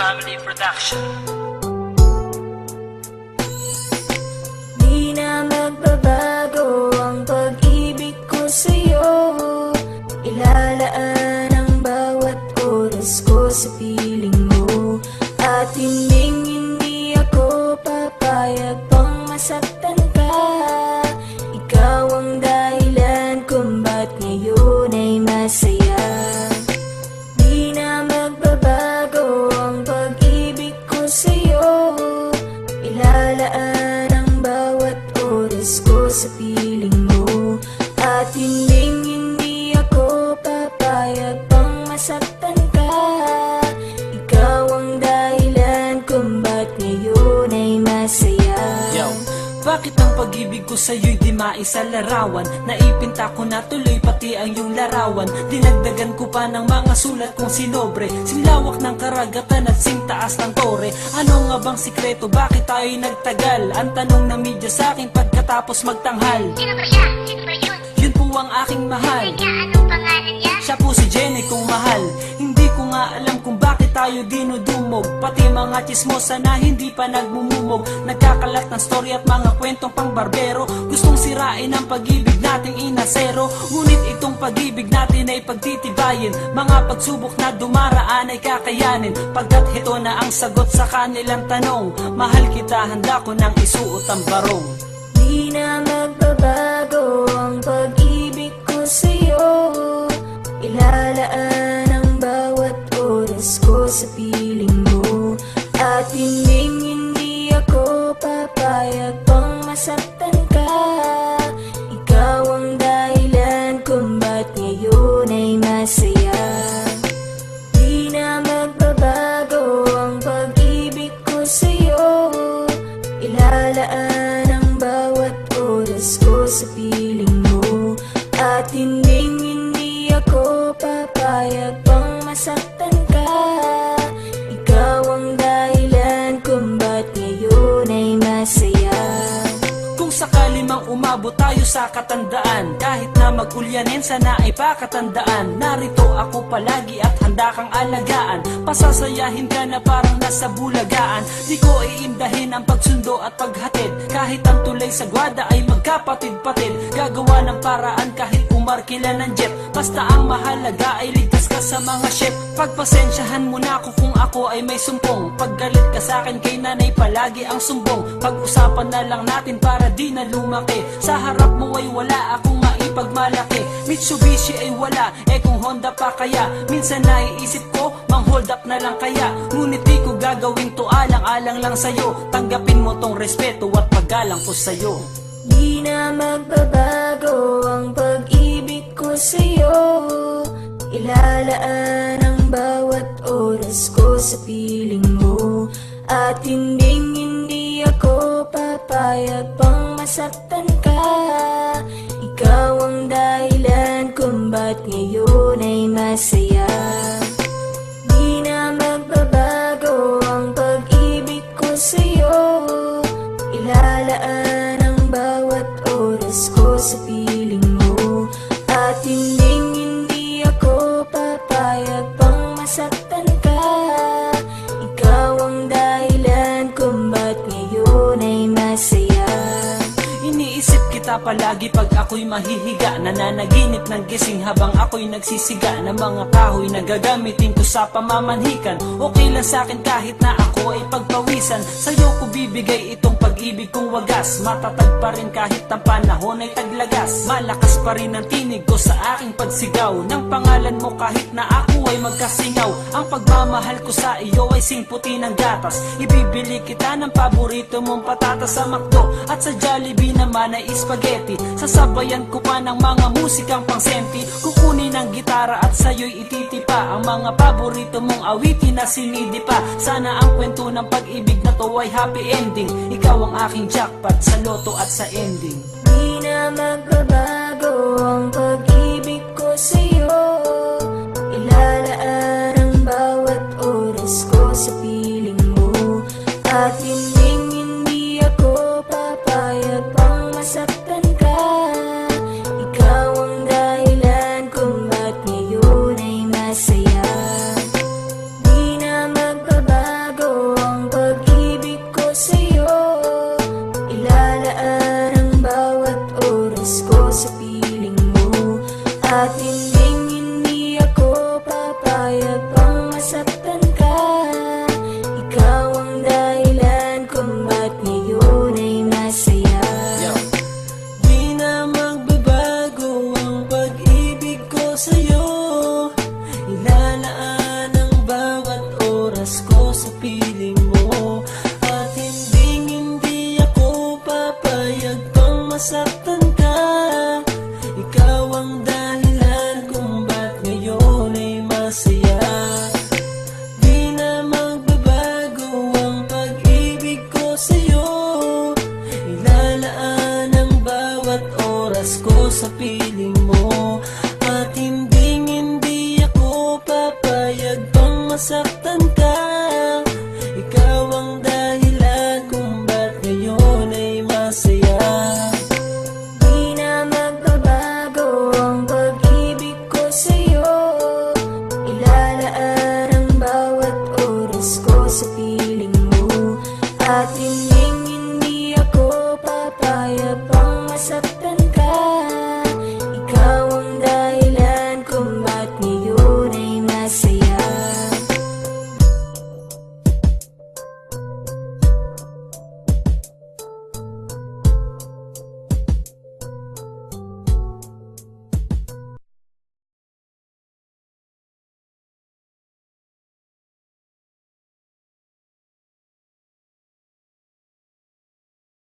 Family Production. Di na magbabago ang pag-ibig ko sa'yo. Ilalaan ang bawat oras ko sa piling mo. At hindi ako papayag pang masaktan ka. Ikaw ang dahilan kung ba't ngayon ay masaya. Di na magbabago ang pag-ibig ko sa'yo. Ilalaan ang bawat oras ko sa piling mo. At hindi ako papayag pang masaktan ka. Ikaw ang dahilan kung ba't ngayon ay masaya. Yo, bakit ang pag-ibig ko sa'yo'y di maisalarawan? Naipinta ko na tuloy pati ang iyong larawan. Dinagdagan ko pa ng mga sulat kong sinobre. Sinlawak ng karagatan at singtaas ng tore. Ano nga bang sikreto? Bakit tayo'y nagtagal? Ang tanong ng media sa'kin pagkatapos magtanghal. Sino ba siya? Sino ba yun? Yun po ang aking mahal. Teka, anong pangalan niya? Siya po si Jenny kong mahal. Hindi ko nga alam kung bakit tayo dinudumog. Pati mga chismosa na hindi pa nagmumumog. Nagkakalat ng story at mga kwentong pang barbero. Gustong sirain ang pag-ibig nating inasero. Ngunit itong pag-ibig natin ay pagtitibayin. Mga pagsubok na dumaraan ay kakayanin. Pagkat ito na ang sagot sa kanilang tanong. Mahal kita, handa ko nang isuot ang barong. Di na magbabago ang pag-ibig ko sa'yo. Ilalaan ang bawat oras ko sa piling mo. At hindi ako papayag pang masaktan ka. Ikaw ang dahilan kung ba't ngayon ay masaya. Di na magbabago ang pag-ibig ko sa'yo. Ilalaan ang bawat oras ko sa piling mo. At hindi ako papayag pang masaktan ka. Ikaw ang dahilan kung ba't ngayon ay masaya. Kung sakali mang umabot tayo sa katandaan, kahit na magkulyanin sana ay pakatandaan. Narito ako palagi at handa kang alagaan. Pasasayahin ka na parang nasa bulagaan. Di ko iindahin ang pagsundo at paghatid. Kahit ang tulay sa gwada ay magkapatid-patid. Gagawa ng paraan kahit umarkila ng jet. Basta ang mahalaga ay ligtas ka sa mga chef. Pagpasensyahan mo na ako kung ako ay may sumpong. Paggalit ka sa akin kay nanay palagi ang sumbong. Pag-usapan na lang natin para di na lumaki. Sa harap mo ay wala akong maipagmalaki. Mitsubishi ay wala, kung Honda pa kaya. Minsan naiisip ko, mang hold up na lang kaya. Ngunit di ko gagawin to, alang-alang lang sa'yo. Tanggapin mo tong respeto at paggalang ko sa'yo. Di na magbabago ang pag-ibig ko sa'yo. Ilalaan ang bawat oras ko sa piling mo. At hindi ako papayag pang masaktan ka. Ikaw ang dahilan kung ba't ngayon ay masaya. Di na magbabago ang pag-ibig ko sa'yo. Ilalaan ang bawat oras ko sa piling mo. At hindi ako papayag pang masaktan ka. Ikaw ang dahilan kung ba't ngayon ay masaya. Iniisip kita palagi pag ako'y mahihiga. Nananaginip ng gising habang ako'y nagsisiga. Ng mga kahoy na gagamitin ko sa pamamanhikan. Okay lang sa'kin kahit na ako ay pagpawisan. Sa'yo ko bibigay itong pag-ibig kong wagas. Matatag pa rin kahit ang panahon ay taglagas. Malakas pa rin ang tinig ko sa aking pagsigaw ng pangalan mo kahit na ako ay magkasingaw. Ang pagmamahal ko sa iyo ay singputi ng gatas. Ibibili kita ng paborito mong patatas sa McDo. At sa Jollibee naman ay spaghetti. Sasabayan ko pa ng mga musikang pangsenti. Kukunin ang gitara at sa'yo'y ititipa ang mga paborito mong awitin na sinidi pa. Sana ang kwento ng pag-ibig na to ay happy ending. Ikaw ang aking jackpot sa loto at sa ending. Di na magbabago ang pag-ibig ko sa'yo. Ilalaan ang bawat oras ko sa piling mo. At hindi ako papayag pang masaktan ka. Ikaw ang dahilan kung ba't ngayon ay masaya. Di na magbabago papayag bang masaktan